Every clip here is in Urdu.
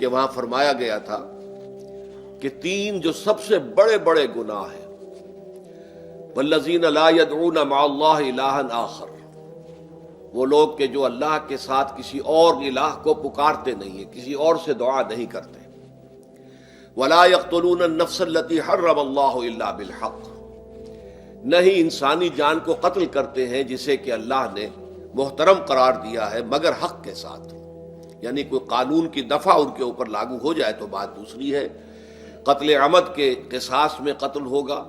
کہ وہاں فرمایا گیا تھا کہ تین جو سب سے بڑے بڑے گناہ ہیں، والذین لا یدعون مع اللہ الہا آخر، وہ لوگ کہ جو اللہ کے ساتھ کسی اور الہ کو پکارتے نہیں ہیں، کسی اور سے دعا نہیں کرتے، ولا یقتلون النفس التی حرم اللہ الا بالحق، نہیں انسانی جان کو قتل کرتے ہیں جسے کہ اللہ نے محترم قرار دیا ہے مگر حق کے ساتھ، یعنی کوئی قانون کی دفعہ ان کے اوپر لاگو ہو جائے تو بات دوسری ہے۔ قتل عمد کے قصاص میں قتل ہوگا،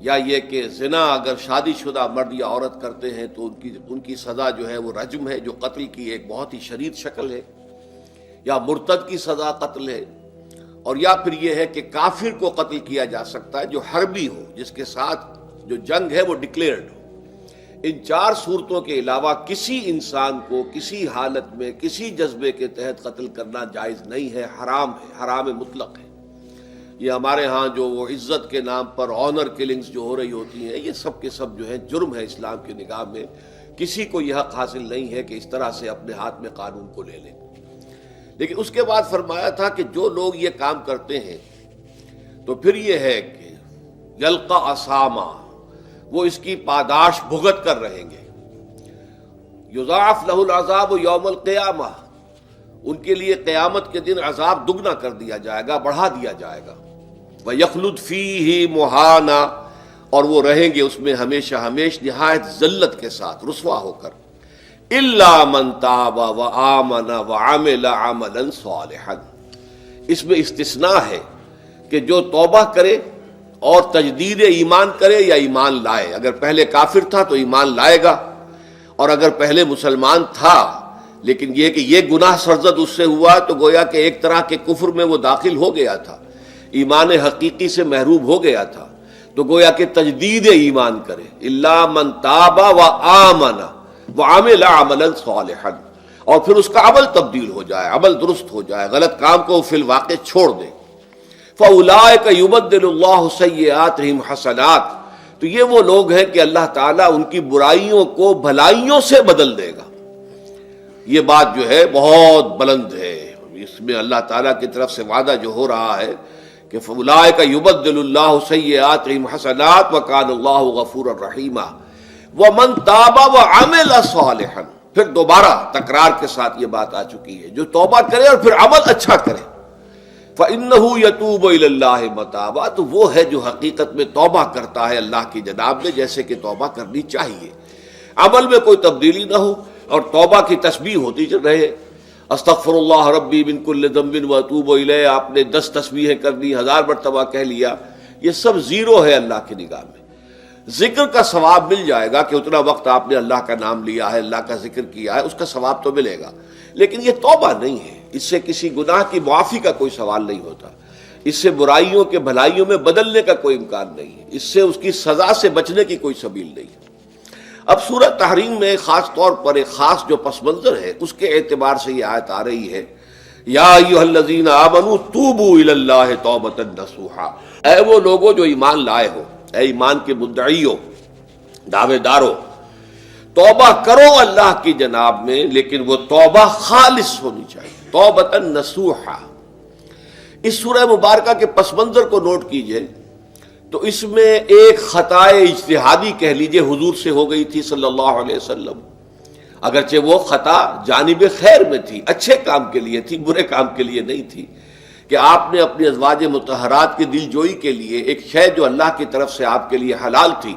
یا یہ کہ زنا اگر شادی شدہ مرد یا عورت کرتے ہیں تو ان کی سزا جو ہے وہ رجم ہے، جو قتل کی ایک بہت ہی شدید شکل ہے، یا مرتد کی سزا قتل ہے، اور یا پھر یہ ہے کہ کافر کو قتل کیا جا سکتا ہے جو حربی ہو، جس کے ساتھ جو جنگ ہے وہ ڈکلیئرڈ ہو۔ ان چار صورتوں کے علاوہ کسی انسان کو کسی حالت میں کسی جذبے کے تحت قتل کرنا جائز نہیں ہے، حرام ہے، حرام مطلق ہے۔ یہ ہمارے ہاں جو وہ عزت کے نام پر آنر کلنگز جو ہو رہی ہوتی ہیں، یہ سب کے سب جو ہیں جرم ہے اسلام کی نگاہ میں۔ کسی کو یہ حق حاصل نہیں ہے کہ اس طرح سے اپنے ہاتھ میں قانون کو لے لیں۔ لیکن اس کے بعد فرمایا تھا کہ جو لوگ یہ کام کرتے ہیں تو پھر یہ ہے کہ یلقا اساما، وہ اس کی پاداش بھگت کر رہیں گے۔ یضاعف لہ العذاب یوم القیامہ، ان کے لیے قیامت کے دن عذاب دگنا کر دیا جائے گا، بڑھا دیا جائے گا۔ وَيَخْلُدْ فِيهِ مُهَانًا، اور وہ رہیں گے اس میں ہمیشہ ہمیش نہایت ذلت کے ساتھ، رسوا ہو کر۔ إِلَّا مَن تَابَ وَآمَنَ وَعَمِلَ عَمَلًا صَالِحًا، اس میں استثناء ہے کہ جو توبہ کرے اور تجدید ایمان کرے یا ایمان لائے۔ اگر پہلے کافر تھا تو ایمان لائے گا، اور اگر پہلے مسلمان تھا لیکن یہ کہ یہ گناہ سرزد اس سے ہوا تو گویا کہ ایک طرح کے کفر میں وہ داخل ہو گیا تھا، ایمان حقیقی سے محروم ہو گیا تھا، تو گویا کہ تجدید ایمان کرے۔ الا من تاب وآمن وعمل عملا صالحا، اور پھر اس کا عمل تبدیل ہو جائے، عمل درست ہو جائے، غلط کام کو فی الواقع چھوڑ دے۔ فاولئک یبدل اللہ سیئاتہم حسنات، تو یہ وہ لوگ ہیں کہ اللہ تعالیٰ ان کی برائیوں کو بھلائیوں سے بدل دے گا۔ یہ بات جو ہے بہت بلند ہے، اس میں اللہ تعالیٰ کی طرف سے وعدہ جو ہو رہا ہے کہ فاولئک یبدل اللہ سیئاتہم حسنات وکان اللہ غفورا رحیما ومن تاب وعمل صالحا، پھر دوبارہ تکرار کے ساتھ یہ بات آ چکی ہے، جو توبہ کرے اور پھر عمل اچھا کرے، فإنہ یتوب الی اللہ متابا، تو وہ ہے جو حقیقت میں توبہ کرتا ہے اللہ کی جناب میں جیسے کہ توبہ کرنی چاہیے، عمل میں کوئی تبدیلی نہ ہو، اور توبہ کی تسبیح ہوتی رہے، استغفر اللہ ربی من کل ذنب واتوب الیہ، آپ نے 10 تسبیحیں کر دی، 1000 مرتبہ کہہ لیا، یہ سب زیرو ہے اللہ کی نگاہ میں۔ ذکر کا ثواب مل جائے گا کہ اتنا وقت آپ نے اللہ کا نام لیا ہے، اللہ کا ذکر کیا ہے، اس کا ثواب تو ملے گا، لیکن یہ توبہ نہیں ہے، اس سے کسی گناہ کی معافی کا کوئی سوال نہیں ہوتا، اس سے برائیوں کے بھلائیوں میں بدلنے کا کوئی امکان نہیں ہے، اس سے اس کی سزا سے بچنے کی کوئی سبیل نہیں ہے۔ اب سورہ تحریم میں خاص طور پر ایک خاص جو پس منظر ہے اس کے اعتبار سے یہ آیت آ رہی ہے، یا ایھا الذین آمنوا توبوا الی اللہ توبۃ نصوحا، اے وہ لوگوں جو ایمان لائے ہو، اے ایمان کے مدعیوں، دعوے داروں، توبہ کرو اللہ کی جناب میں، لیکن وہ توبہ خالص ہونی چاہیے، توبۃ نصوحا۔ اس سورہ مبارکہ کے پس منظر کو نوٹ کیجئے تو اس میں ایک خطائے اجتہادی کہہ لیجئے حضور سے ہو گئی تھی صلی اللہ علیہ وسلم، اگرچہ وہ خطا جانب خیر میں تھی، اچھے کام کے لیے تھی، برے کام کے لیے نہیں تھی، کہ آپ نے اپنی ازواج مطہرات کی دل جوئی کے لیے ایک شے جو اللہ کی طرف سے آپ کے لیے حلال تھی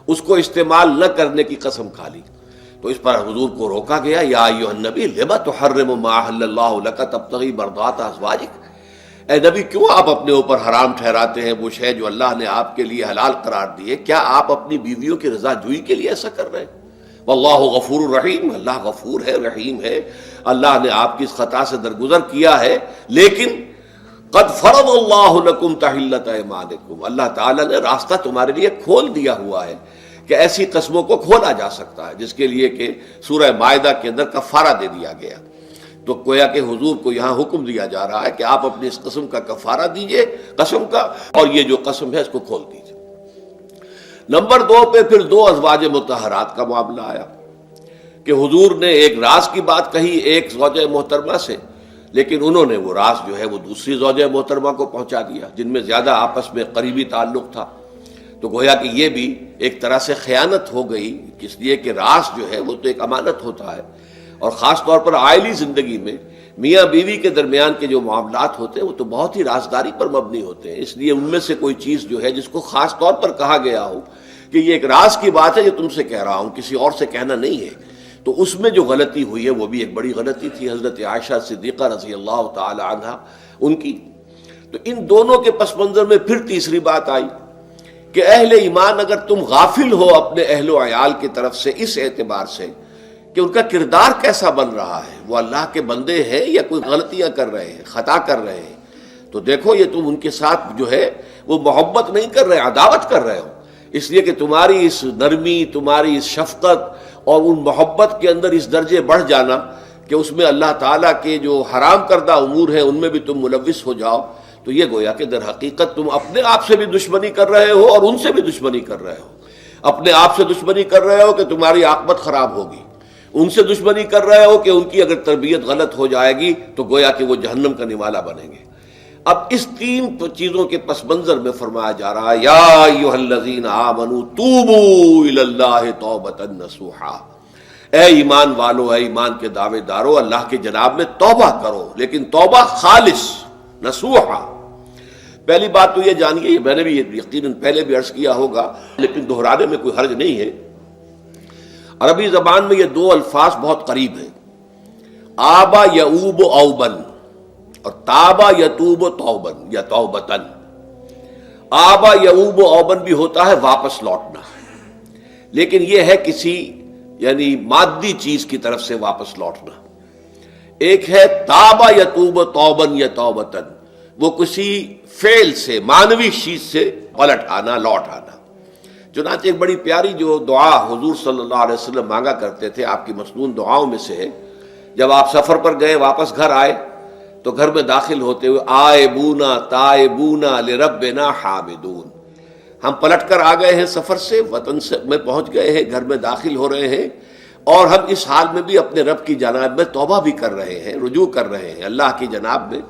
اس کو استعمال نہ کرنے کی قسم کھا لی، تو اس پر حضور کو روکا گیا، یا ایھا النبی لم تحرم ما احل اللہ لک تبتغی مرضات ازواجک، اے نبی کیوں آپ اپنے اوپر حرام ٹھہراتے ہیں وہ شے جو اللہ نے آپ کے لیے حلال قرار دی ہے؟ کیا آپ اپنی بیویوں کی رضا جوئی کے لیے ایسا کر رہے ہیں؟ واللہ غفور الرحیم، اللہ غفور ہے، رحیم ہے، اللہ نے آپ کی اس خطا سے درگزر کیا ہے، لیکن قد فرض اللہ لکم تحلۃ ایمانکم، اللہ تعالیٰ نے راستہ تمہارے لیے کھول دیا ہوا ہے کہ ایسی قسموں کو کھولا جا سکتا ہے، جس کے لیے کہ سورہ مائدہ کے اندر کفارہ دے دیا گیا۔ تو گویا کہ حضور کو یہاں حکم دیا جا رہا ہے کہ آپ اپنی اس قسم کا کفارہ دیجئے، قسم کا، اور یہ جو قسم ہے اس کو کھول دیجئے۔ نمبر 2 پہ پھر 2 ازواج مطہرات کا معاملہ آیا کہ حضور نے ایک راز کی بات کہی ایک زوجہ محترمہ سے، لیکن انہوں نے وہ راز جو ہے وہ دوسری زوجہ محترمہ کو پہنچا دیا جن میں زیادہ آپس میں قریبی تعلق تھا. تو گویا کہ یہ بھی ایک طرح سے خیانت ہو گئی، اس لیے کہ راز جو ہے وہ تو ایک امانت ہوتا ہے، اور خاص طور پر عائلی زندگی میں میاں بیوی کے درمیان کے جو معاملات ہوتے ہیں وہ تو بہت ہی رازداری پر مبنی ہوتے ہیں. اس لیے ان میں سے کوئی چیز جو ہے جس کو خاص طور پر کہا گیا ہو کہ یہ ایک راز کی بات ہے جو تم سے کہہ رہا ہوں، کسی اور سے کہنا نہیں ہے، تو اس میں جو غلطی ہوئی ہے وہ بھی ایک بڑی غلطی تھی حضرت عائشہ صدیقہ رضی اللہ تعالی عنہا ان کی. تو ان دونوں کے پس منظر میں پھر تیسری بات آئی کہ اہل ایمان اگر تم غافل ہو اپنے اہل و عیال کی طرف سے اس اعتبار سے کہ ان کا کردار کیسا بن رہا ہے، وہ اللہ کے بندے ہیں یا کوئی غلطیاں کر رہے ہیں، خطا کر رہے ہیں، تو دیکھو یہ تم ان کے ساتھ جو ہے وہ محبت نہیں کر رہے، عداوت کر رہے ہو. اس لیے کہ تمہاری اس نرمی، تمہاری اس شفقت اور ان محبت کے اندر اس درجے بڑھ جانا کہ اس میں اللہ تعالیٰ کے جو حرام کردہ امور ہیں ان میں بھی تم ملوث ہو جاؤ، تو یہ گویا کہ در حقیقت تم اپنے آپ سے بھی دشمنی کر رہے ہو اور ان سے بھی دشمنی کر رہے ہو. اپنے آپ سے دشمنی کر رہے ہو کہ تمہاری عاقبت خراب ہوگی، ان سے دشمنی کر رہے ہو کہ ان کی اگر تربیت غلط ہو جائے گی تو گویا کہ وہ جہنم کا نوالا بنیں گے. اب اس تین چیزوں کے پس منظر میں فرمایا جا رہا ہے یا ایھا الذین آمنوا توبوا الی اللہ توبۃ نصوحا، اے ایمان والو، اے ایمان کے دعوے دارو، اللہ کے جناب میں توبہ کرو، لیکن توبہ خالص نصوحا. پہلی بات تو یہ جانیے، یہ میں نے بھی یقیناً پہلے بھی عرض کیا ہوگا لیکن دہرانے میں کوئی حرج نہیں ہے، عربی زبان میں یہ دو الفاظ بہت قریب ہیں، آبا یعوب اوبن اور تابا یتوب توبن یا توبتن. آبا یعوب اوبن بھی ہوتا ہے واپس لوٹنا، لیکن یہ ہے کسی یعنی مادی چیز کی طرف سے واپس لوٹنا. ایک ہے تابا یتوب توبن یا توبتن، وہ کسی فعل سے، معنوی چیز سے پلٹ آنا، لوٹ آنا. چنانچہ ایک بڑی پیاری جو دعا حضور صلی اللہ علیہ وسلم مانگا کرتے تھے، آپ کی مسنون دعاؤں میں سے ہے، جب آپ سفر پر گئے واپس گھر آئے تو گھر میں داخل ہوتے ہوئے آئبونا تائبونا لربنا حامدون، ہم پلٹ کر آ گئے ہیں سفر سے، وطن سے میں پہنچ گئے ہیں، گھر میں داخل ہو رہے ہیں، اور ہم اس حال میں بھی اپنے رب کی جناب میں توبہ بھی کر رہے ہیں، رجوع کر رہے ہیں اللہ کی جناب میں،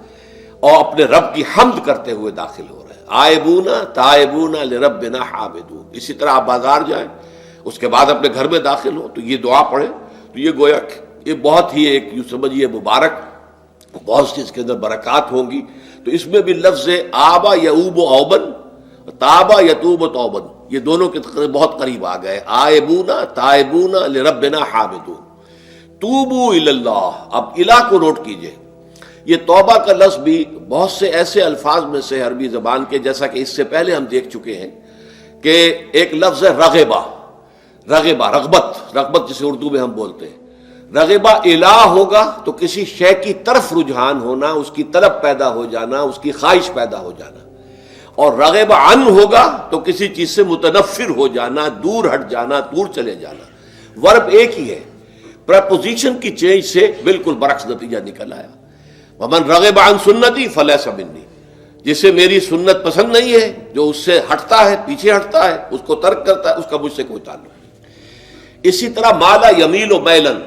اور اپنے رب کی حمد کرتے ہوئے داخل ہو رہے ہیں. آئبونا تائبونا لربنا حامدون. اسی طرح آپ بازار جائیں، اس کے بعد اپنے گھر میں داخل ہو تو یہ دعا پڑھیں، تو یہ گویا یہ بہت ہی ایک یوں سمجھیے مبارک، بہت سی اس کے اندر برکات ہوں گی. تو اس میں بھی لفظ آبا یعوب اوبن، تابا یتوب توبن، یہ دونوں کے بہت قریب آ گئے، آئبونا تائبونا لربنا حامدون. توبو الی اللہ، اب الہ کو نوٹ کیجئے، یہ توبہ کا لفظ بھی بہت سے ایسے الفاظ میں سے عربی زبان کے، جیسا کہ اس سے پہلے ہم دیکھ چکے ہیں کہ ایک لفظ ہے رغبہ، رغبہ رغبت جسے اردو میں ہم بولتے ہیں. رغبہ الہ ہوگا تو کسی شے کی طرف رجحان ہونا، اس کی طلب پیدا ہو جانا، اس کی خواہش پیدا ہو جانا. اور رغبہ عن ہوگا تو کسی چیز سے متنفر ہو جانا، دور ہٹ جانا، دور چلے جانا. ورب ایک ہی ہے، پریپوزیشن کی چینج سے بالکل برعکس نتیجہ نکل آیا. ومن رغب عن سنتی فلیس منی، جسے میری سنت پسند نہیں ہے، جو اس سے ہٹتا ہے، پیچھے ہٹتا ہے، اس کو ترک کرتا ہے، اس کا مجھ سے کوئی تعلق نہیں. اسی طرح مالا یمیل و میلن،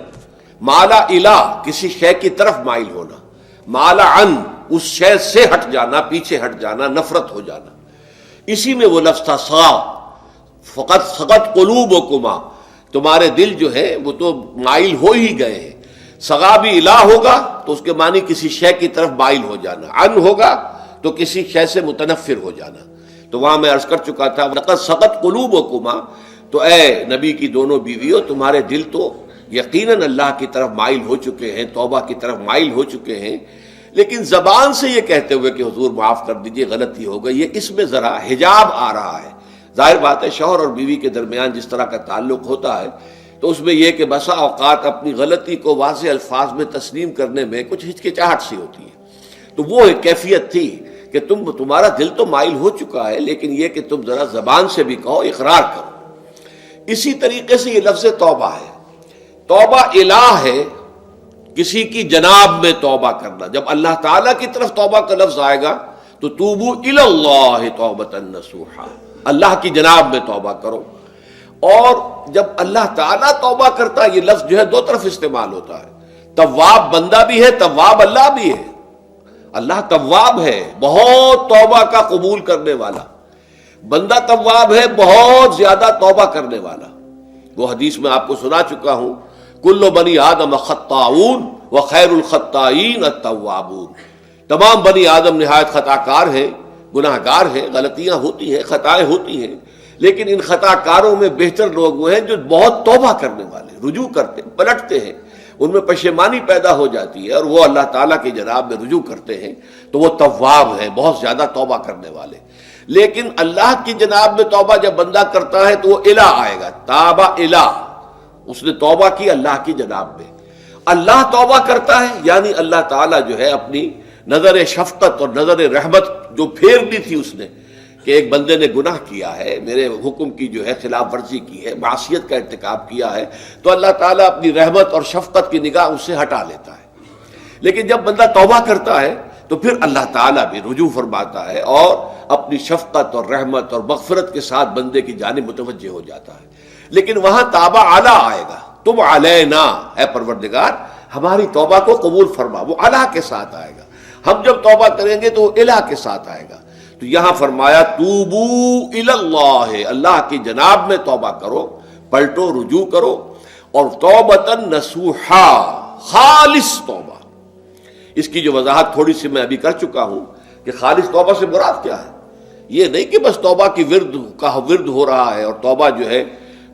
مالا الہ کسی شے کی طرف مائل ہونا، مالا عن اس شے سے ہٹ جانا، پیچھے ہٹ جانا، نفرت ہو جانا. اسی میں وہ لفظ تھا سا، فقط سقط قلوبکما، تمہارے دل جو ہے وہ تو مائل ہو ہی گئے ہیں. سغا بھی الہ ہوگا تو اس کے معنی کسی شے کی طرف مائل ہو جانا، عن ہوگا تو کسی شے سے متنفر ہو جانا. تو وہاں میں عرض کر چکا تھا لقد سقط قلوبکما، تو اے نبی کی دونوں بیویوں تمہارے دل تو یقیناً اللہ کی طرف مائل ہو چکے ہیں، توبہ کی طرف مائل ہو چکے ہیں، لیکن زبان سے یہ کہتے ہوئے کہ حضور معاف کر دیجئے غلطی ہو گئی، یہ اس میں ذرا حجاب آ رہا ہے. ظاہر بات ہے شوہر اور بیوی کے درمیان جس طرح کا تعلق ہوتا ہے تو اس میں یہ کہ بسا اوقات اپنی غلطی کو واضح الفاظ میں تسلیم کرنے میں کچھ ہچکچاہٹ سی ہوتی ہے. تو وہ ایک کیفیت تھی کہ تمہارا دل تو مائل ہو چکا ہے، لیکن یہ کہ تم ذرا زبان سے بھی کہو، اقرار کرو. اسی طریقے سے یہ لفظ توبہ ہے، توبہ الہ ہے، کسی کی جناب میں توبہ کرنا. جب اللہ تعالیٰ کی طرف توبہ کا لفظ آئے گا تو توبو الی اللہ توبۃ نصوحا، اللہ کی جناب میں توبہ کرو. اور جب اللہ تعالیٰ توبہ کرتا ہے، یہ لفظ جو ہے دو طرف استعمال ہوتا ہے. تواب بندہ بھی ہے، تواب اللہ بھی ہے. اللہ تواب ہے، بہت توبہ کا قبول کرنے والا. بندہ تواب ہے، بہت زیادہ توبہ کرنے والا. وہ حدیث میں آپ کو سنا چکا ہوں، کل بنی آدم خطاؤون وخیر الخطائین التوابون. تمام بنی آدم نہایت خطا کار ہیں، گناہ گار ہیں، غلطیاں ہوتی ہیں، خطائیں ہوتی ہیں، لیکن ان خطا کاروں میں بہتر لوگ وہ ہیں جو بہت توبہ کرنے والے، رجوع کرتے، پلٹتے ہیں، ان میں پشیمانی پیدا ہو جاتی ہے اور وہ اللہ تعالیٰ کی جناب میں رجوع کرتے ہیں، تو وہ تواب ہیں، بہت زیادہ توبہ کرنے والے. لیکن اللہ کی جناب میں توبہ جب بندہ کرتا ہے تو وہ الہ آئے گا، تابہ الہ، اس نے توبہ کی اللہ کی جناب میں. اللہ توبہ کرتا ہے یعنی اللہ تعالیٰ جو ہے اپنی نظر شفقت اور نظر رحمت جو پھیرنی تھی اس نے کہ ایک بندے نے گناہ کیا ہے، میرے حکم کی جو ہے خلاف ورزی کی ہے، معصیت کا ارتکاب کیا ہے، تو اللہ تعالیٰ اپنی رحمت اور شفقت کی نگاہ اس سے ہٹا لیتا ہے. لیکن جب بندہ توبہ کرتا ہے تو پھر اللہ تعالیٰ بھی رجوع فرماتا ہے اور اپنی شفقت اور رحمت اور مغفرت کے ساتھ بندے کی جانب متوجہ ہو جاتا ہے. لیکن وہاں تابہ اعلیٰ آئے گا، تم علینا اے پروردگار ہماری توبہ کو قبول فرما، وہ الہ کے ساتھ آئے گا. ہم جب توبہ کریں گے تو وہ الہ کے ساتھ آئے گا. تو یہاں فرمایا توبو الی اللہ، اللہ کی جناب میں توبہ کرو، پلٹو، رجوع کرو، اور توبۃ نصوحا، خالص توبہ. اس کی جو وضاحت تھوڑی سی میں ابھی کر چکا ہوں کہ خالص توبہ سے مراد کیا ہے. یہ نہیں کہ بس توبہ کی ورد ہو رہا ہے اور توبہ جو ہے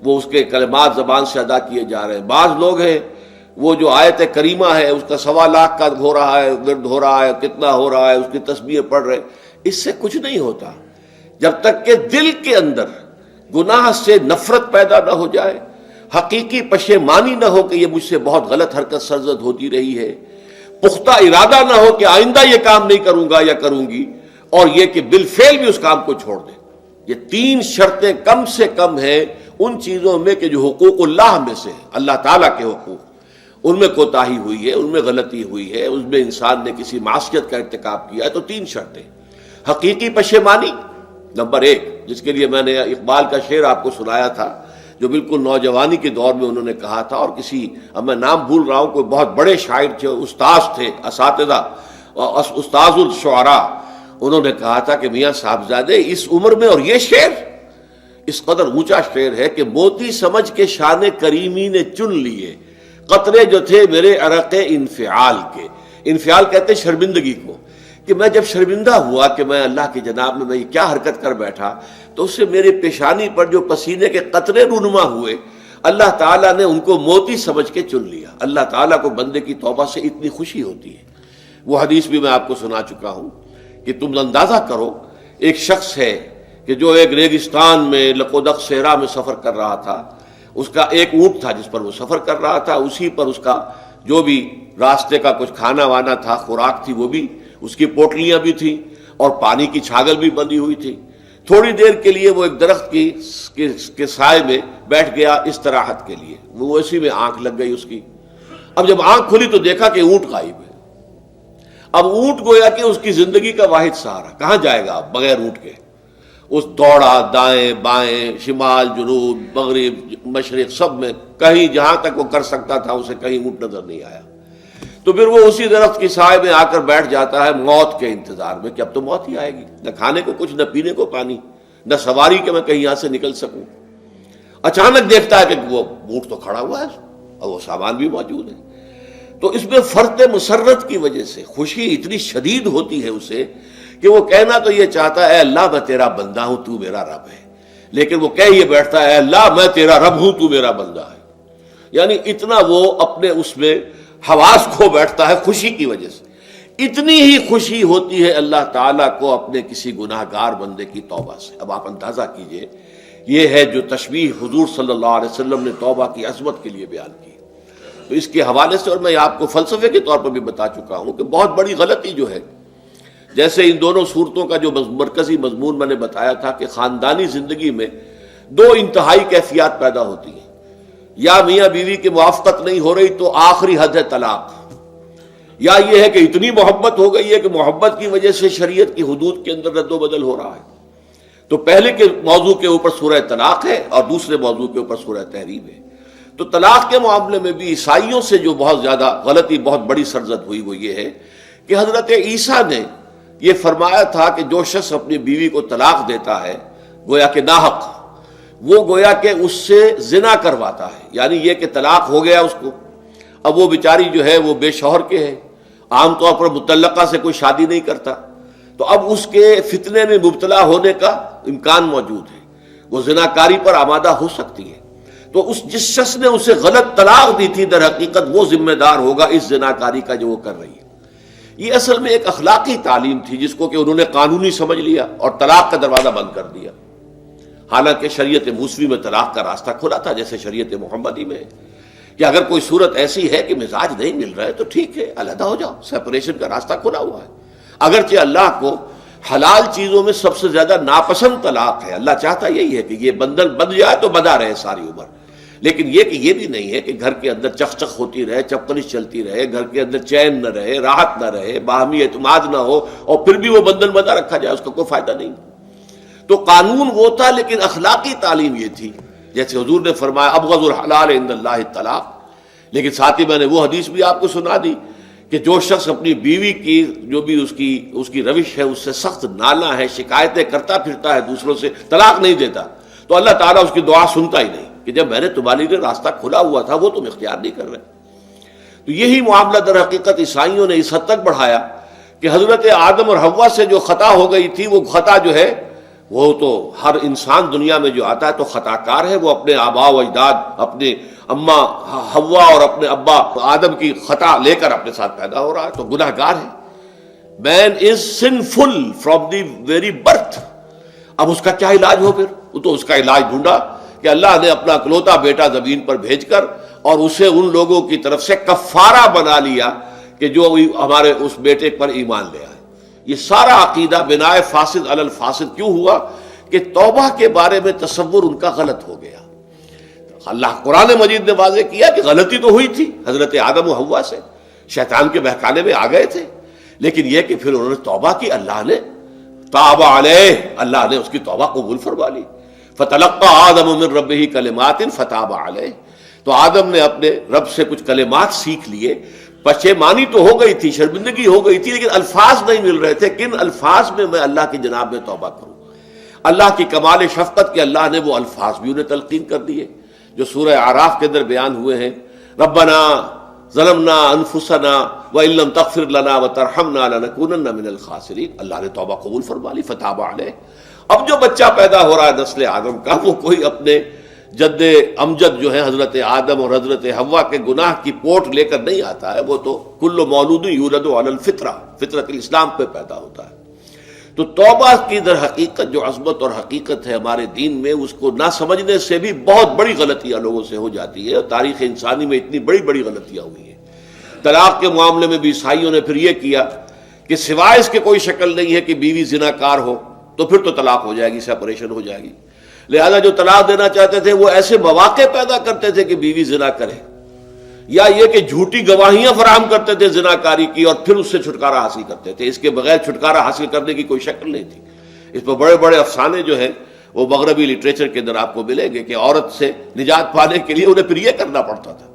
وہ اس کے کلمات زبان سے ادا کیے جا رہے ہیں. بعض لوگ ہیں وہ جو آیت کریمہ ہے اس کا 1.25 لاکھ کا ہو رہا ہے، ورد ہو رہا ہے، کتنا ہو رہا ہے، اس کی تسبیح پڑھ رہے. اس سے کچھ نہیں ہوتا جب تک کہ دل کے اندر گناہ سے نفرت پیدا نہ ہو جائے، حقیقی پشیمانی نہ ہو کہ یہ مجھ سے بہت غلط حرکت سرزد ہوتی رہی ہے، پختہ ارادہ نہ ہو کہ آئندہ یہ کام نہیں کروں گا یا کروں گی، اور یہ کہ بالفعل بھی اس کام کو چھوڑ دے. یہ 3 شرطیں کم سے کم ہیں ان چیزوں میں کہ جو حقوق اللہ میں سے اللہ تعالیٰ کے حقوق، ان میں کوتاہی ہوئی ہے، ان میں غلطی ہوئی ہے، اس میں انسان نے کسی معصیت کا ارتکاب کیا ہے. تو 3 شرطیں: حقیقی پشیمانی نمبر 1، جس کے لیے میں نے اقبال کا شعر آپ کو سنایا تھا جو بالکل نوجوانی کے دور میں انہوں نے کہا تھا، اور کسی، اب میں نام بھول رہا ہوں، کوئی بہت بڑے شاعر تھے، استاذ تھے، اساتذہ، استاذ الشعراء، انہوں نے کہا تھا کہ میاں صاحبزادے اس عمر میں اور یہ شعر اس قدر اونچا شعر ہے کہ موتی سمجھ کے شان کریمی نے چن لیے قطرے جو تھے میرے عرق انفعال کے. انفعال کہتے ہیں شرمندگی کو، کہ میں جب شرمندہ ہوا کہ میں اللہ کی جناب میں یہ کیا حرکت کر بیٹھا، تو اس سے میرے پیشانی پر جو پسینے کے قطرے رونما ہوئے، اللہ تعالیٰ نے ان کو موتی سمجھ کے چن لیا. اللہ تعالیٰ کو بندے کی توبہ سے اتنی خوشی ہوتی ہے. وہ حدیث بھی میں آپ کو سنا چکا ہوں کہ تم اندازہ کرو، ایک شخص ہے کہ جو ایک ریگستان میں لقودق صحرا میں سفر کر رہا تھا، اس کا ایک اونٹ تھا جس پر وہ سفر کر رہا تھا، اسی پر اس کا جو بھی راستے کا کچھ کھانا وانا تھا، خوراک تھی، وہ بھی، اس کی پوٹلیاں بھی تھیں اور پانی کی چھاگل بھی بندھی ہوئی تھی. تھوڑی دیر کے لیے وہ ایک درخت کے سائے میں بیٹھ گیا استراحت کے لیے. وہ اسی میں آنکھ لگ گئی اس کی. اب جب آنکھ کھلی تو دیکھا کہ اونٹ غائب ہے. اب اونٹ گویا کہ اس کی زندگی کا واحد سہارا، کہاں جائے گا اب بغیر اونٹ کے. اس دوڑا دائیں بائیں، شمال جنوب مغرب مشرق، سب میں کہیں جہاں تک وہ کر سکتا تھا اسے کہیں اونٹ نظر نہیں آیا. تو پھر وہ اسی درخت کی سائے میں آ کر بیٹھ جاتا ہے موت کے انتظار میں کہ اب تو موت ہی آئے گی، نہ کھانے کو کچھ، نہ پینے کو پانی، نہ سواری کہ میں کہیں یہاں سے نکل سکوں. اچانک دیکھتا ہے کہ وہ اونٹ تو کھڑا ہوا ہے اور وہ سامان بھی موجود ہے. تو اس میں فرط مسرت کی وجہ سے خوشی اتنی شدید ہوتی ہے اسے کہ وہ کہنا تو یہ چاہتا ہے اے اللہ میں تیرا بندہ ہوں تو میرا رب ہے، لیکن وہ کہہ یہ بیٹھتا ہے اے اللہ میں تیرا رب ہوں تو میرا بندہ ہے. یعنی اتنا وہ اپنے اس میں حواس کھو بیٹھتا ہے خوشی کی وجہ سے. اتنی ہی خوشی ہوتی ہے اللہ تعالیٰ کو اپنے کسی گناہ گار بندے کی توبہ سے. اب آپ اندازہ کیجئے، یہ ہے جو تشبیہ حضور صلی اللہ علیہ وسلم نے توبہ کی عظمت کے لیے بیان کی. تو اس کے حوالے سے، اور میں آپ کو فلسفے کے طور پر بھی بتا چکا ہوں کہ بہت بڑی غلطی جو ہے، جیسے ان دونوں صورتوں کا جو مرکزی مضمون میں نے بتایا تھا کہ خاندانی زندگی میں 2 انتہائی کیفیات پیدا ہوتی ہیں. یا میاں بیوی کی موافقت نہیں ہو رہی تو آخری حد ہے طلاق، یا یہ ہے کہ اتنی محبت ہو گئی ہے کہ محبت کی وجہ سے شریعت کی حدود کے اندر رد و بدل ہو رہا ہے. تو پہلے کے موضوع کے اوپر سورہ طلاق ہے اور دوسرے موضوع کے اوپر سورہ تحریم ہے. تو طلاق کے معاملے میں بھی عیسائیوں سے جو بہت زیادہ غلطی، بہت بڑی سرزد ہوئی وہ یہ ہے کہ حضرت عیسیٰ نے یہ فرمایا تھا کہ جو شخص اپنی بیوی کو طلاق دیتا ہے گویا کہ ناحق، وہ گویا کہ اس سے زنا کرواتا ہے، یعنی یہ کہ طلاق ہو گیا اس کو، اب وہ بیچاری جو ہے وہ بے شوہر کے ہے، عام طور پر مطلقہ سے کوئی شادی نہیں کرتا، تو اب اس کے فتنے میں مبتلا ہونے کا امکان موجود ہے، وہ زناکاری پر آمادہ ہو سکتی ہے۔ تو جس شخص نے اسے غلط طلاق دی تھی در حقیقت وہ ذمہ دار ہوگا اس زناکاری کا جو وہ کر رہی ہے۔ یہ اصل میں ایک اخلاقی تعلیم تھی جس کو کہ انہوں نے قانونی سمجھ لیا اور طلاق کا دروازہ بند کر دیا، حالانکہ شریعت موسوی میں طلاق کا راستہ کھلا تھا جیسے شریعت محمدی میں، کہ اگر کوئی صورت ایسی ہے کہ مزاج نہیں مل رہا ہے تو ٹھیک ہے، علیحدہ ہو جاؤ، سیپریشن کا راستہ کھلا ہوا ہے۔ اگرچہ اللہ کو حلال چیزوں میں سب سے زیادہ ناپسند طلاق ہے، اللہ چاہتا یہی ہے کہ یہ بندھن بندھ جائے تو بندھا رہے ساری عمر، لیکن یہ کہ یہ بھی نہیں ہے کہ گھر کے اندر چخ چخ ہوتی رہے، چپکلش چلتی رہے، گھر کے اندر چین نہ رہے، راحت نہ رہے، باہمی اعتماد نہ ہو اور پھر بھی وہ بندھن بندھا رکھا جائے، اس کا کوئی فائدہ نہیں۔ تو قانون وہ تھا لیکن اخلاقی تعلیم یہ تھی، جیسے حضور نے فرمایا ابغض الحلال عند اللہ الطلاق، لیکن ساتھ ہی میں نے وہ حدیث بھی آپ کو سنا دی کہ جو شخص اپنی بیوی کی جو بھی اس کی روش ہے اس سے سخت نالا ہے، شکایتیں کرتا پھرتا ہے دوسروں سے، طلاق نہیں دیتا، تو اللہ تعالیٰ اس کی دعا سنتا ہی نہیں کہ جب میں نے تمہارے لیے راستہ کھلا ہوا تھا وہ تم اختیار نہیں کر رہے۔ تو یہی معاملہ در حقیقت عیسائیوں نے اس حد تک بڑھایا کہ حضرت آدم اور حوا سے جو خطا ہو گئی تھی وہ خطا جو ہے وہ تو ہر انسان دنیا میں جو آتا ہے تو خطا کار ہے، وہ اپنے آباء و اجداد، اپنے اماں حوا اور اپنے ابا آدم کی خطا لے کر اپنے ساتھ پیدا ہو رہا ہے، تو گناہ گار ہے۔ Man is sinful from the very birth. اب اس کا کیا علاج ہو؟ پھر وہ تو اس کا علاج ڈھونڈا کہ اللہ نے اپنا اکلوتا بیٹا زمین پر بھیج کر اور اسے ان لوگوں کی طرف سے کفارہ بنا لیا کہ جو ہمارے اس بیٹے پر ایمان لے آئے۔ یہ سارا عقیدہ بناء فاسد علی الفاسد کیوں ہوا؟ کہ توبہ کے بارے میں تصور ان کا غلط ہو گیا۔ اللہ قرآن مجید نے واضح کیا کہ غلطی تو ہوئی تھی حضرت آدم و حوا سے، شیطان کے بہکانے میں آ گئے تھے، لیکن یہ کہ پھر انہوں نے توبہ کی، اللہ نے تاب علیہ، اللہ نے اس کی توبہ قبول فرما لی۔ فتلقى آدم من ربہ کلمات فتاب علیہ، تو آدم نے اپنے رب سے کچھ کلمات سیکھ لیے، پشیمانی تو ہو گئی تھی، شرمندگی ہو گئی تھی، لیکن الفاظ نہیں مل رہے تھے، کن الفاظ میں میں اللہ کی جناب میں توبہ کروں۔ اللہ کی کمال شفقت کے اللہ نے وہ الفاظ بھی انہیں تلقین کر دیے جو سورہ اعراف کے اندر بیان ہوئے ہیں، ربنا ظلمنا انفسنا وان لم تغفر لنا وترحمنا لنکونن من الخاسرین، اللہ نے توبہ قبول فرما لی، فتاب علیہ۔ اب جو بچہ پیدا ہو رہا ہے نسل آدم کا، وہ کوئی اپنے جد امجد جو ہے حضرت آدم اور حضرت حوا کے گناہ کی پوٹ لے کر نہیں آتا ہے، وہ تو کل مولود یولد علی الفطرہ، فطرت الاسلام پہ پیدا ہوتا ہے۔ تو توبہ کی در حقیقت جو عظمت اور حقیقت ہے ہمارے دین میں، اس کو نہ سمجھنے سے بھی بہت بڑی غلطیاں لوگوں سے ہو جاتی ہے، اور تاریخ انسانی میں اتنی بڑی بڑی غلطیاں ہوئی ہیں۔ طلاق کے معاملے میں بھی عیسائیوں نے پھر یہ کیا کہ سوائے اس کے کوئی شکل نہیں ہے کہ بیوی زنا کار ہو تو پھر تو طلاق ہو جائے گی، سیپریشن ہو جائے گی، لہذا جو طلاق دینا چاہتے تھے وہ ایسے مواقع پیدا کرتے تھے کہ بیوی زنا کرے، یا یہ کہ جھوٹی گواہیاں فراہم کرتے تھے زنا کاری کی اور پھر اس سے چھٹکارا حاصل کرتے تھے۔ اس کے بغیر چھٹکارا حاصل کرنے کی کوئی شکل نہیں تھی۔ اس پر بڑے بڑے افسانے جو ہیں وہ مغربی لٹریچر کے اندر آپ کو ملیں گے کہ عورت سے نجات پانے کے لیے انہیں پھر یہ کرنا پڑتا تھا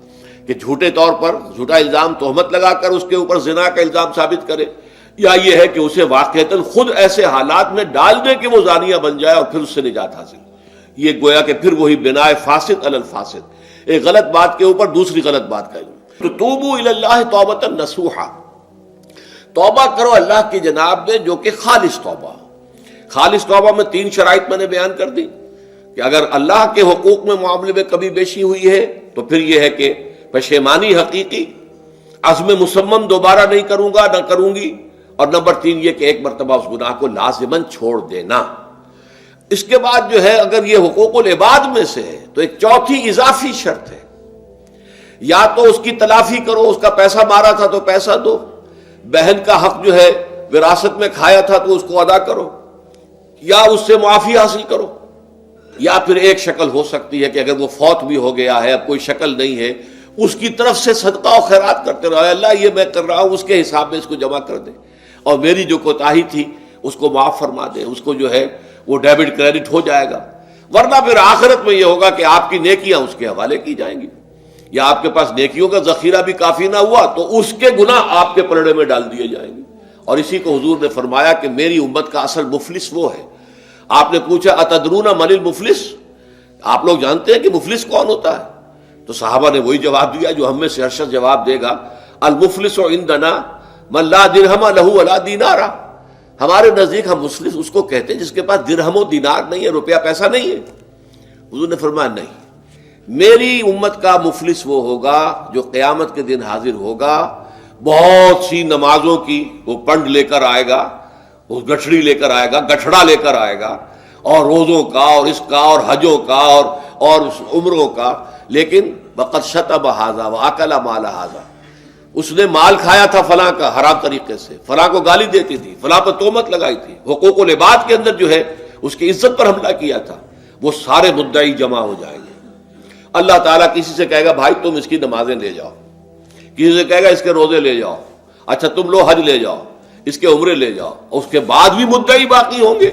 کہ جھوٹے طور پر جھوٹا الزام تہمت لگا کر اس کے اوپر زنا کا الزام ثابت کرے، یا یہ ہے کہ اسے واقعتاً خود ایسے حالات میں ڈال دے کہ وہ زانیہ بن جائے اور پھر اس سے نجات حاصل۔ یہ گویا کہ پھر وہی بناء فاسد علی الفاسد، ایک غلط بات کے اوپر دوسری غلط بات کہی۔ تو توبوا الی اللہ توبۃ نصوحا، توبہ کرو اللہ کی جناب میں جو کہ خالص توبہ۔ خالص توبہ میں 3 شرائط میں نے بیان کر دی کہ اگر اللہ کے حقوق میں معاملے میں کبھی بیشی ہوئی ہے تو پھر یہ ہے کہ پشیمانی حقیقی، عزم مصمم دوبارہ نہیں کروں گا نہ کروں گی، اور نمبر 3 یہ کہ ایک مرتبہ اس گناہ کو لازماً چھوڑ دینا۔ اس کے بعد جو ہے اگر یہ حقوق العباد میں سے ہے تو ایک چوتھی اضافی شرط ہے، یا تو اس کی تلافی کرو، اس کا پیسہ مارا تھا تو پیسہ دو، بہن کا حق جو ہے وراثت میں کھایا تھا تو اس کو ادا کرو، یا اس سے معافی حاصل کرو، یا پھر ایک شکل ہو سکتی ہے کہ اگر وہ فوت بھی ہو گیا ہے، اب کوئی شکل نہیں ہے، اس کی طرف سے صدقہ و خیرات کرتے رہو، اللہ یہ میں کر رہا ہوں اس کے حساب میں اس کو جمع کر دے، اور میری جو کوتاہی تھی اس کو معاف فرما دے، اس کو جو ہے وہ ڈیبٹ کریڈٹ ہو جائے گا، ورنہ پھر آخرت میں یہ ہوگا کہ آپ کی نیکیاں اس کے حوالے کی جائیں گی۔ یا آپ کے پاس نیکیوں کا ذخیرہ بھی کافی نہ ہوا تو اس کے گناہ آپ کے پلڑے میں ڈال دیے جائیں گے. اور اسی کو حضور نے فرمایا کہ میری امت کا اصل مفلس وہ ہے. آپ نے پوچھا اتدرون من المفلس، آپ لوگ جانتے ہیں کہ مفلس کون ہوتا ہے؟ تو صحابہ نے وہی جواب دیا جو ہم میں سے ہر شخص جواب دے گا، المفلس عندنا من لا درہم لہ ولا دینار. ہمارے نزدیک ہم مفلس اس کو کہتے ہیں جس کے پاس درہم و دینار نہیں ہے، روپیہ پیسہ نہیں ہے. حضور نے فرمایا نہیں، میری امت کا مفلس وہ ہوگا جو قیامت کے دن حاضر ہوگا، بہت سی نمازوں کی وہ پنڈ لے کر آئے گا، وہ گٹھڑی لے کر آئے گا، گٹھڑا لے کر آئے گا، اور روزوں کا اور اس کا اور حجوں کا اور عمروں کا، لیکن وقد شتم ھذا واکل مال ھذا، اس نے مال کھایا تھا فلاں کا حرام طریقے سے، فلاں کو گالی دیتی تھی، فلاں پر تہمت لگائی تھی، حقوق العباد کے اندر جو ہے اس کی عزت پر حملہ کیا تھا. وہ سارے مدعی جمع ہو جائیں گے. اللہ تعالیٰ کسی سے کہے گا بھائی تم اس کی نمازیں لے جاؤ، کسی سے کہے گا اس کے روزے لے جاؤ، اچھا تم لو حج لے جاؤ، اس کے عمرے لے جاؤ. اس کے بعد بھی مدعی باقی ہوں گے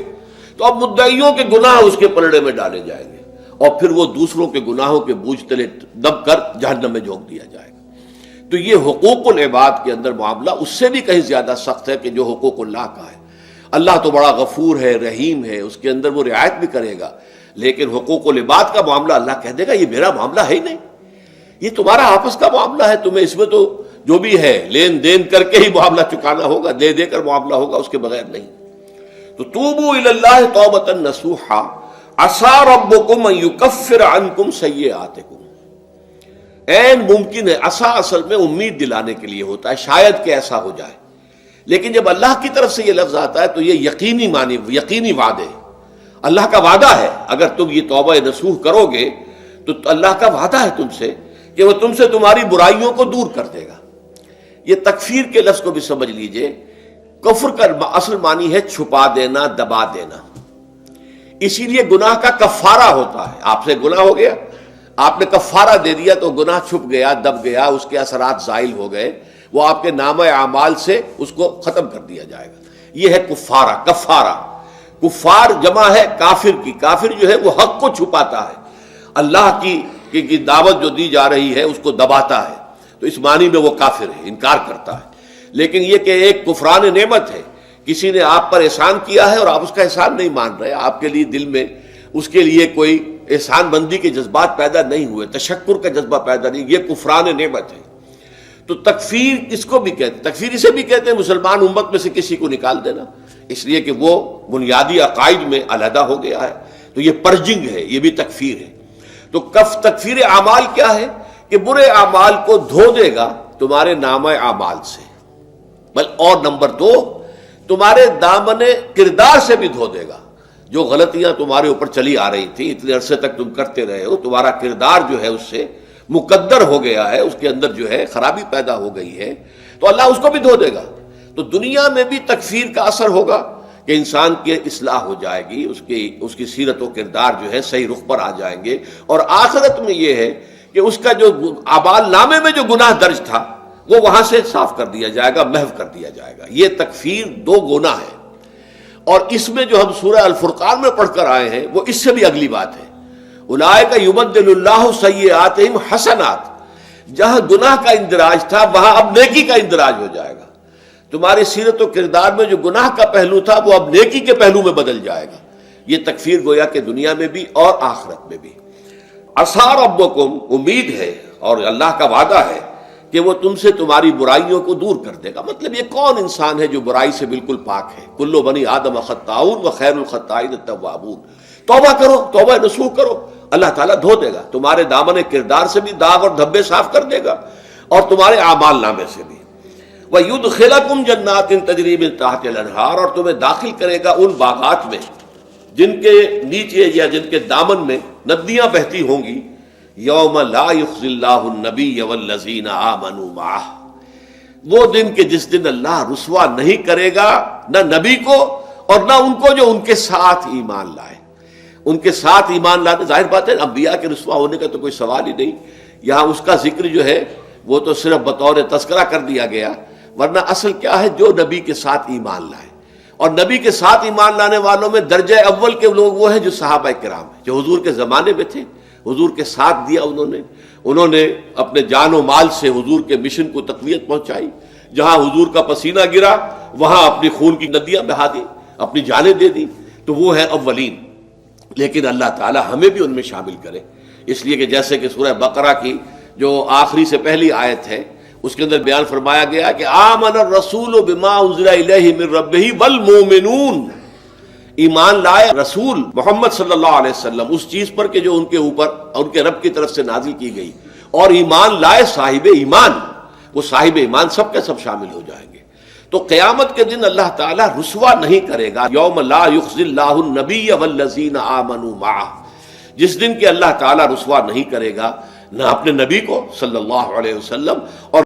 تو اب مدعیوں کے گناہ اس کے پلڑے میں ڈالے جائیں گے، اور پھر وہ دوسروں کے گناہوں کے بوجھ تلے دب کر جہنم میں جھونک دیا جائے گا. تو یہ حقوق العباد کے اندر معاملہ اس سے بھی کہیں زیادہ سخت ہے کہ جو حقوق اللہ کا ہے. اللہ تو بڑا غفور ہے، رحیم ہے، اس کے اندر وہ رعایت بھی کرے گا، لیکن حقوق العباد کا معاملہ اللہ کہہ دے گا یہ میرا معاملہ ہے ہی نہیں، یہ تمہارا آپس کا معاملہ ہے، تمہیں اس میں تو جو بھی ہے لین دین کر کے ہی معاملہ چکانا ہوگا، دے دے کر معاملہ ہوگا، اس کے بغیر نہیں. تو توبوا الی اللہ توبۃ نصوحا عسى ربکم ان یکفر عنکم سیئاتکم. عین ممکن ہے، عسیٰ اصل میں امید دلانے کے لیے ہوتا ہے، شاید کہ ایسا ہو جائے، لیکن جب اللہ کی طرف سے یہ لفظ آتا ہے تو یہ یقینی معنی، یقینی وعدے، اللہ کا وعدہ ہے. اگر تم یہ توبہ نصوح کرو گے تو اللہ کا وعدہ ہے تم سے کہ وہ تم سے تمہاری برائیوں کو دور کر دے گا. یہ تکفیر کے لفظ کو بھی سمجھ لیجئے، کفر کا اصل معنی ہے چھپا دینا، دبا دینا. اسی لیے گناہ کا کفارہ ہوتا ہے. آپ سے گناہ ہو گیا، آپ نے کفارہ دے دیا تو گناہ چھپ گیا، دب گیا، اس کے اثرات زائل ہو گئے، وہ آپ کے نامہ اعمال سے اس کو ختم کر دیا جائے گا. یہ ہے کفارہ، کفارہ. کفار جمع ہے کافر کی. کافر جو ہے وہ حق کو چھپاتا ہے، اللہ کی دعوت جو دی جا رہی ہے اس کو دباتا ہے، تو اس معنی میں وہ کافر ہے، انکار کرتا ہے. لیکن یہ کہ ایک کفران نعمت ہے، کسی نے آپ پر احسان کیا ہے اور آپ اس کا احسان نہیں مان رہے، آپ کے لیے دل میں اس کے لیے کوئی احسان بندی کے جذبات پیدا نہیں ہوئے، تشکر کا جذبہ پیدا نہیں، یہ کفران نعمت ہے. تو تکفیر اس کو بھی کہتے ہیں، تکفیر اسے بھی کہتے ہیں مسلمان امت میں سے کسی کو نکال دینا، اس لیے کہ وہ بنیادی عقائد میں علیحدہ ہو گیا ہے. تو یہ پرجنگ ہے، یہ بھی تکفیر ہے. تو تکفیر اعمال کیا ہے کہ برے اعمال کو دھو دے گا تمہارے نامہ اعمال سے، اور نمبر 2 تمہارے دامن کردار سے بھی دھو دے گا. جو غلطیاں تمہارے اوپر چلی آ رہی تھی، اتنے عرصے تک تم کرتے رہے ہو، تمہارا کردار جو ہے اس سے مقدر ہو گیا ہے، اس کے اندر جو ہے خرابی پیدا ہو گئی ہے، تو اللہ اس کو بھی دھو دے گا. تو دنیا میں بھی تکفیر کا اثر ہوگا کہ انسان کی اصلاح ہو جائے گی، اس کی سیرت و کردار جو ہے صحیح رخ پر آ جائیں گے. اور آخرت میں یہ ہے کہ اس کا جو اعمال نامے میں جو گناہ درج تھا وہ وہاں سے صاف کر دیا جائے گا، محو کر دیا جائے گا. یہ تکفیر 2 گناہ ہے. اور اس میں جو ہم سورہ الفرقان میں پڑھ کر آئے ہیں وہ اس سے بھی اگلی بات ہے. اولئک یبدل اللہ سیئاتہم حسنات. جہاں گناہ کا اندراج تھا وہاں اب نیکی کا اندراج ہو جائے گا. تمہاری سیرت و کردار میں جو گناہ کا پہلو تھا وہ اب نیکی کے پہلو میں بدل جائے گا. یہ تکفیر گویا کہ دنیا میں بھی اور آخرت میں بھی. عسیٰ ربکم، امید ہے اور اللہ کا وعدہ ہے کہ وہ تم سے تمہاری برائیوں کو دور کر دے گا. مطلب یہ کون انسان ہے جو برائی سے بالکل پاک ہے؟ کل بنی آدم خطاؤن و خیر الخطائین التوابون. توبہ کرو، توبہ نصوح کرو، اللہ تعالیٰ دھو دے گا. تمہارے دامن کردار سے بھی داغ اور دھبے صاف کر دے گا، اور تمہارے اعمال نامے سے بھی. وَيُدْخِلَكُمْ جَنَّاتٍ تَجْرِي مِن تَحْتِهَا الْأَنْهَارُ. اور تمہیں داخل کرے گا ان باغات میں جن کے نیچے یا جن کے دامن میں ندیاں بہتی ہوں گی. یوم لا یخزی اللہ النبی والذین آمنوا معہ. وہ دن کہ جس دن اللہ رسوا نہیں کرے گا نہ نبی کو اور نہ ان کو جو ان کے ساتھ ایمان لائے. ان کے ساتھ ایمان لانے، ظاہر بات ہے انبیاء کے رسوا ہونے کا تو کوئی سوال ہی نہیں. یہاں اس کا ذکر جو ہے وہ تو صرف بطور تذکرہ کر دیا گیا، ورنہ اصل کیا ہے جو نبی کے ساتھ ایمان لائے. اور نبی کے ساتھ ایمان لانے والوں میں درجہ اول کے لوگ وہ ہیں جو صحابہ کرام ہیں، جو حضور کے زمانے میں تھے، حضور کے ساتھ دیا انہوں نے اپنے جان و مال سے حضور کے مشن کو تقویت پہنچائی. جہاں حضور کا پسینہ گرا وہاں اپنی خون کی ندیاں بہا دی، اپنی جانیں دے دی. تو وہ ہے اولین. لیکن اللہ تعالی ہمیں بھی ان میں شامل کرے، اس لیے کہ جیسے کہ سورہ بقرہ کی جو آخری سے پہلی آیت ہے اس کے اندر بیان فرمایا گیا کہ آمن الرسول بما انزل الیہ من ربہ والمؤمنون، ایمان لائے رسول محمد صلی اللہ علیہ وسلم اس چیز پر کہ جو ان کے اوپر ان کے رب کی طرف سے نازل کی گئی، اور ایمان لائے صاحب ایمان. وہ صاحب ایمان سب کے سب شامل ہو جائیں گے. تو قیامت کے دن اللہ تعالیٰ رسوا نہیں کرے گا. یوم لا یخزی اللہ النبی والذین آمنوا معہ، جس دن کہ اللہ تعالیٰ رسوا نہیں کرے گا نہ اپنے نبی کو صلی اللہ علیہ وسلم اور